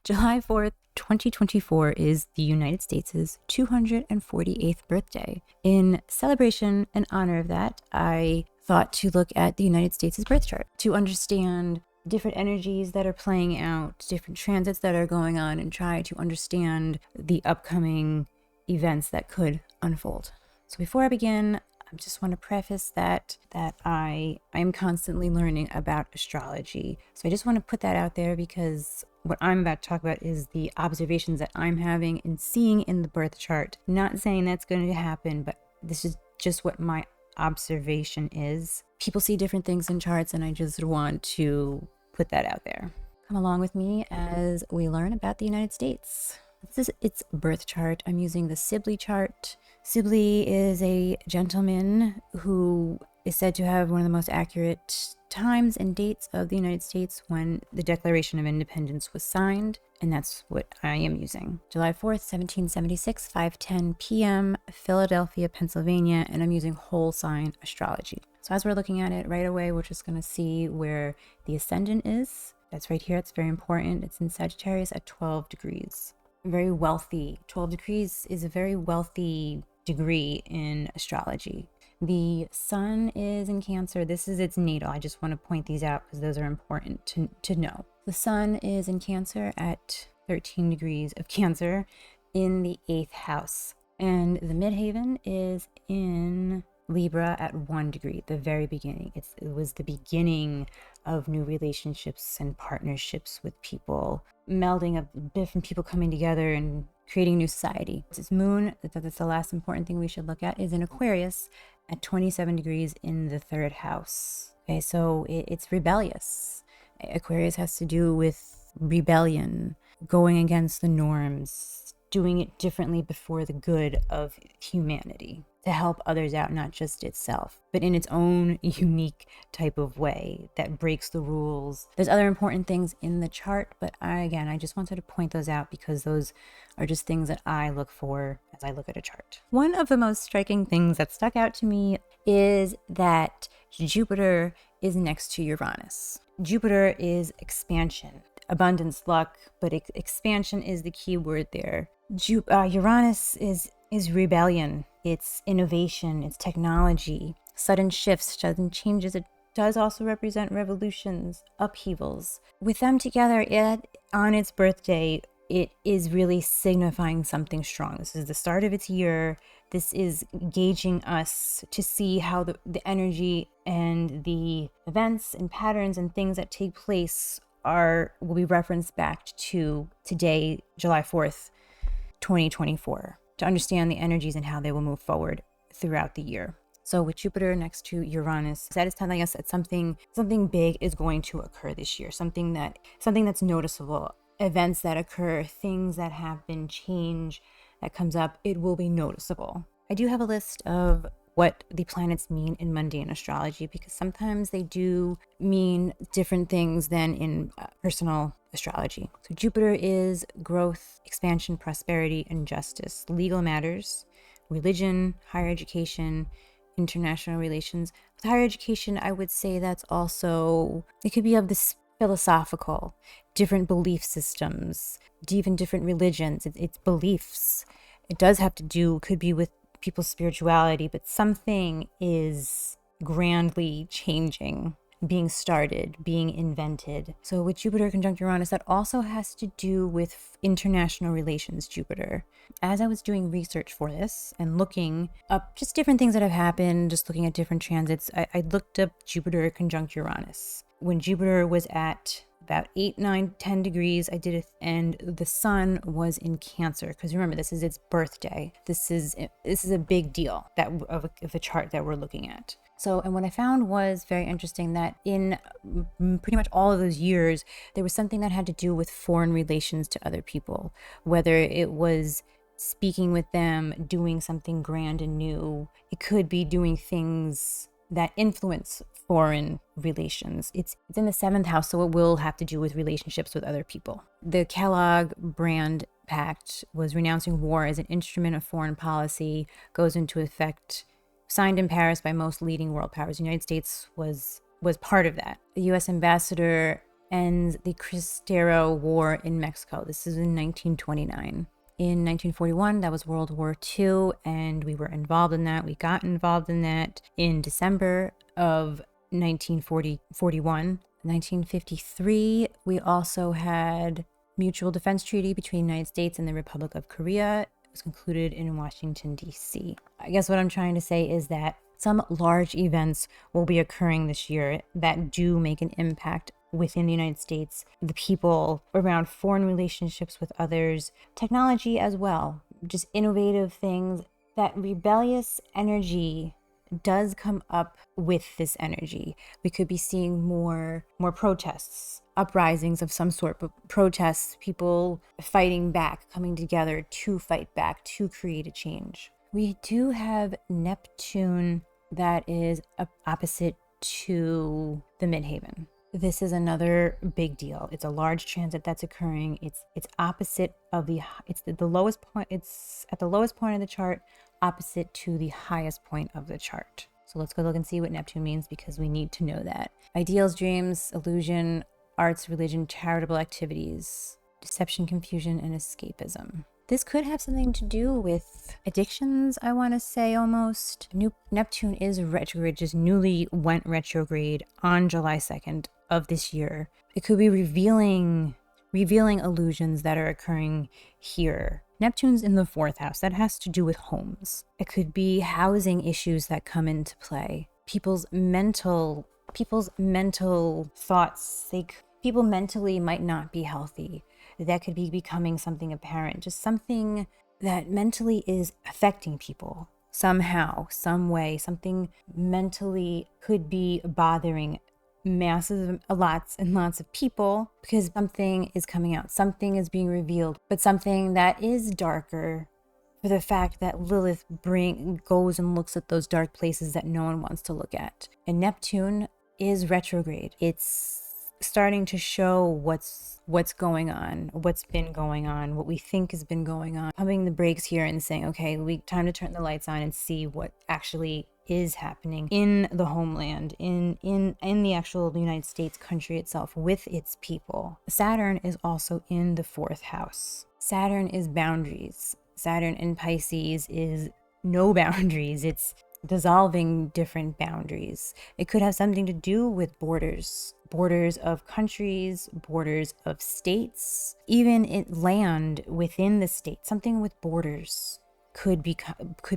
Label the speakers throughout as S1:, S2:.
S1: July 4th, 2024 is the United States' 248th birthday. In celebration and honor of that, I thought to look at the United States' birth chart to understand different energies that are playing out, different transits that are going on, and try to understand the upcoming events that could unfold. So before I begin, I just want to preface that I am constantly learning about astrology. So I just want to put that out there because what I'm about to talk about is the observations that I'm having and seeing in the birth chart. Not saying that's going to happen, but this is just what my observation is. People see different things in charts, and I just want to put that out there. Come along with me as we learn about the United States. This is its birth chart. I'm using the Sibly chart. Sibly is a gentleman who is said to have one of the most accurate times and dates of the United States when the Declaration of Independence was signed, and that's what I am using. July 4th, 1776, 5:10 p.m., Philadelphia, Pennsylvania, and I'm using whole sign astrology. So as we're looking at it right away, we're just going to see where the ascendant is. That's right here. It's very important. It's in Sagittarius at 12 degrees. Very wealthy. 12 degrees is a very wealthy degree in astrology. The sun is in Cancer. This is its natal. I just want to point these out because those are important to know. The sun is in Cancer at 13 degrees of Cancer in the 8th house. And the midheaven is in Libra at 1 degree, the very beginning. It was the beginning of new relationships and partnerships with people, melding of different people coming together and creating new society. Its moon, that's the last important thing we should look at, is in Aquarius at 27 degrees in the 3rd house. Okay, so it's rebellious. Aquarius has to do with rebellion, going against the norms, doing it differently before the good of humanity, to help others out, not just itself, but in its own unique type of way that breaks the rules. There's other important things in the chart, but I just wanted to point those out because those are just things that I look for as I look at a chart. One of the most striking things that stuck out to me is that Jupiter is next to Uranus. Jupiter is expansion, abundance, luck, but expansion is the key word there. Uranus is rebellion. It's innovation, it's technology, sudden shifts, sudden changes. It does also represent revolutions, upheavals. With them together, on its birthday, it is really signifying something strong. This is the start of its year. This is gauging us to see how the energy and the events and patterns and things that take place will be referenced back to today, July 4th, 2024. To understand the energies and how they will move forward throughout the year. So with Jupiter next to Uranus, that is telling us that something big is going to occur this year. Something that's noticeable. Events that occur, things that happen, change that comes up, it will be noticeable. I do have a list of what the planets mean in mundane astrology because sometimes they do mean different things than in personal astrology. So Jupiter is growth, expansion, prosperity, and justice, legal matters, religion, higher education, international relations. With higher education, I would say that's also, it could be of this philosophical, different belief systems, even different religions. It's beliefs. It does have to do, could be with people's spirituality, but something is grandly changing, being started, being invented. So with Jupiter conjunct Uranus, that also has to do with international relations, Jupiter. As I was doing research for this and looking up just different things that have happened, just looking at different transits, I looked up Jupiter conjunct Uranus. When Jupiter was at about 8, 9, 10 degrees, I did it, and the sun was in Cancer. Because remember, this is its birthday. This is a big deal of a chart that we're looking at. So, and what I found was very interesting that in pretty much all of those years, there was something that had to do with foreign relations to other people, whether it was speaking with them, doing something grand and new. It could be doing things that influence foreign relations. It's in the 7th house, so it will have to do with relationships with other people. The Kellogg Brand Pact was renouncing war as an instrument of foreign policy, goes into effect, signed in Paris by most leading world powers. The United States was part of that. The U.S. ambassador ends the Cristero War in Mexico. This is in 1929. In 1941, that was World War II, and we were involved in that. We got involved in that in December of 1941. 1953, we also had Mutual Defense Treaty between the United States and the Republic of Korea. It was concluded in Washington, D.C. I guess what I'm trying to say is that some large events will be occurring this year that do make an impact within the United States, the people around foreign relationships with others, technology as well, just innovative things. That rebellious energy does come up with this energy. We could be seeing more protests, uprisings of some sort, but protests, people fighting back, coming together to fight back, to create a change. We do have Neptune that is opposite to the midheaven. This is another big deal. It's a large transit that's occurring. It's opposite of it's at the lowest point of the chart, opposite to the highest point of the chart. So let's go look and see what Neptune means, because we need to know that. Ideals, dreams, illusion, arts, religion, charitable activities, deception, confusion, and escapism. This could have something to do with addictions, I want to say, almost. Neptune is retrograde, just newly went retrograde on July 2nd of this year. It could be revealing illusions that are occurring here. Neptune's in the 4th house. That has to do with homes. It could be housing issues that come into play. People's mental thoughts. People mentally might not be healthy. That could be becoming something apparent, just something that mentally is affecting people somehow, some way. Something mentally could be bothering lots and lots of people, because something is coming out, something is being revealed, but something that is darker, for the fact that Lilith goes and looks at those dark places that no one wants to look at. And Neptune is retrograde. It's starting to show what's going on, what's been going on, what we think has been going on. Pumping the brakes here and saying, okay, time to turn the lights on and see what actually is happening in the homeland, in the actual United States country itself, with its people. Saturn is also in the 4th house. Saturn is boundaries. Saturn in Pisces is no boundaries. It's dissolving different boundaries. It could have something to do with borders of countries, borders of states, even land within the state. Something with borders could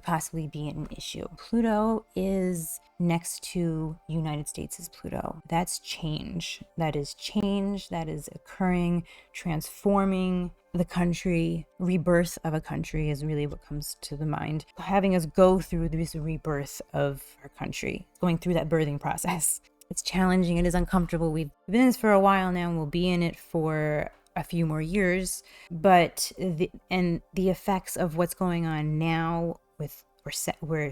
S1: possibly be an issue. Pluto is next to United States' Pluto. That's change. That is change that is occurring, transforming the country. Rebirth of a country is really what comes to the mind. Having us go through this rebirth of our country, going through that birthing process. It's challenging. It is uncomfortable. We've been in this for a while now, and we'll be in it for a few more years. But the effects of what's going on now where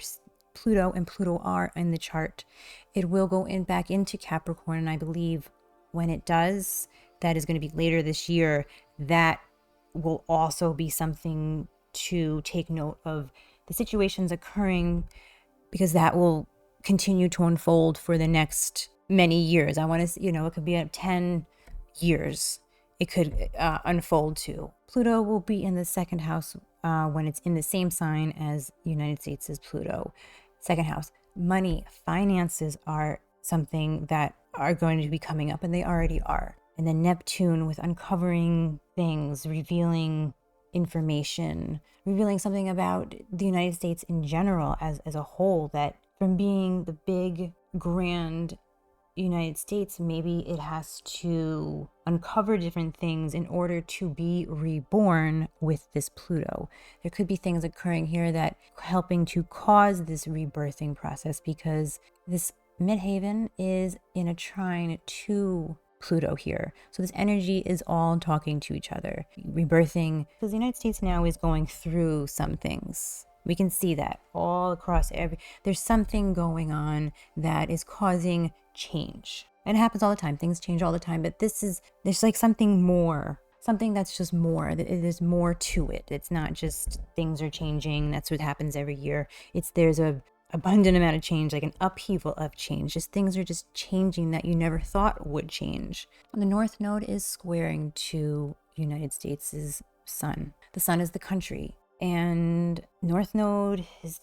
S1: Pluto and Pluto are in the chart, it will go back into Capricorn, and I believe when it does, that is going to be later this year. That will also be something to take note of, the situations occurring, because that will continue to unfold for the next many years. I want to, it could be at 10 years. It could unfold to. Pluto will be in the 2nd house when it's in the same sign as United States' Pluto. 2nd house. Money, finances are something that are going to be coming up, and they already are. And then Neptune with uncovering things, revealing information, revealing something about the United States in general as a whole, that from being the big, grand United States, maybe it has to uncover different things in order to be reborn with this Pluto. There could be things occurring here that helping to cause this rebirthing process, because this midheaven is in a trine to Pluto here. So this energy is all talking to each other, rebirthing, because the United States now is going through some things. We can see that all across there's something going on that is causing change. And it happens all the time. Things change all the time, but there's like something more, something that's just more. There's more to it. It's not just things are changing. That's what happens every year. There's a abundant amount of change, like an upheaval of change. Just things are just changing that you never thought would change. And the North Node is squaring to United States' sun. The sun is the country. And North Node is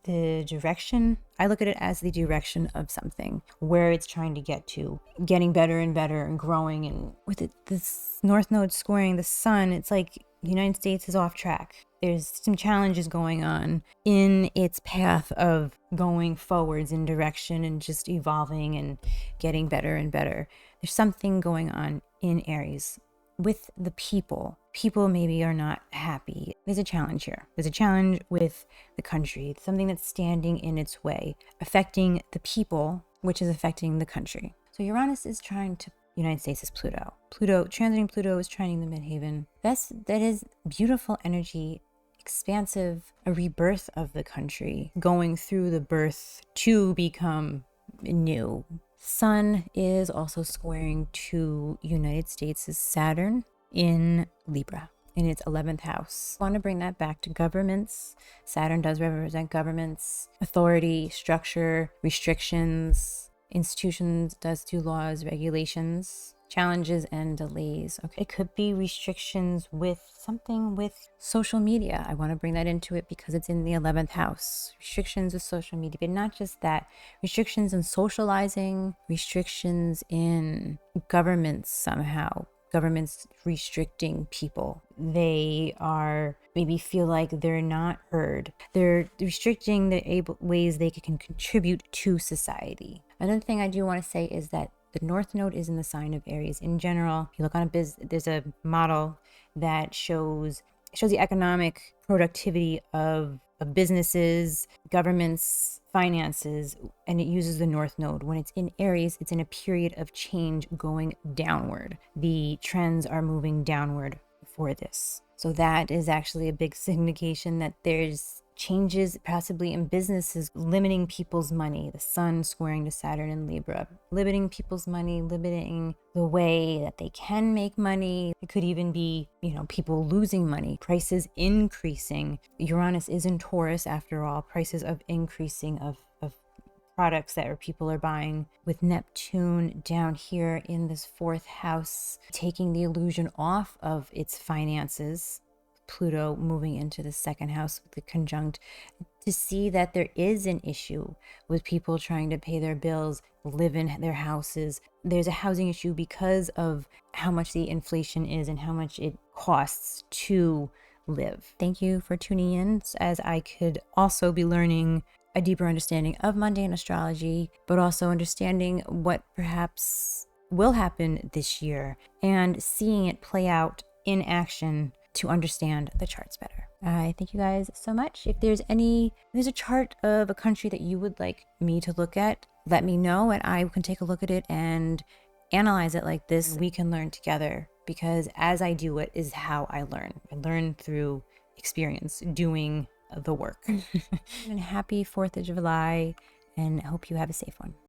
S1: the direction. I look at it as the direction of something, where it's trying to get to, getting better and better and growing. And with it, this North Node squaring the sun, it's like the United States is off track. There's some challenges going on in its path of going forwards in direction and just evolving and getting better and better. There's something going on in Aries with the people. People maybe are not happy. There's a challenge here. There's a challenge with the country, something that's standing in its way, affecting the people, which is affecting the country. So Uranus is trying to, United States is Pluto. Transiting Pluto is trining the midheaven. That is beautiful energy, expansive, a rebirth of the country, going through the birth to become new. Sun is also squaring to United States' Saturn in Libra, in its 11th house. I want to bring that back to governments. Saturn does represent governments, authority, structure, restrictions, institutions, does do laws, regulations, challenges, and delays. Okay, it could be restrictions with something with social media. I want to bring that into it because it's in the 11th house. Restrictions with social media, but not just that. Restrictions in socializing, restrictions in governments somehow. Governments restricting people. They are maybe feel like they're not heard. They're restricting the ways they can contribute to society. Another thing I do want to say is that the North Node is in the sign of Aries. In general, if you look on there's a model that shows the economic productivity of businesses, governments, finances, and it uses the North Node. When it's in Aries, it's in a period of change going downward. The trends are moving downward for this. So that is actually a big indication that there's changes possibly in businesses, limiting people's money. The sun squaring to Saturn in Libra, limiting people's money, limiting the way that they can make money. It could even be, people losing money, prices increasing. Uranus is in Taurus after all, prices of increasing of products that people are buying, with Neptune down here in this 4th house, taking the illusion off of its finances. Pluto moving into the 2nd house with the conjunct, to see that there is an issue with people trying to pay their bills, live in their houses. There's a housing issue because of how much the inflation is and how much it costs to live. Thank you for tuning in, as I could also be learning a deeper understanding of mundane astrology, but also understanding what perhaps will happen this year and seeing it play out in action to understand the charts better. I thank you guys so much. If there's a chart of a country that you would like me to look at, let me know and I can take a look at it and analyze it like this. We can learn together, because as I do it is how I learn. I learn through experience, doing the work. And happy 4th of July, and I hope you have a safe one.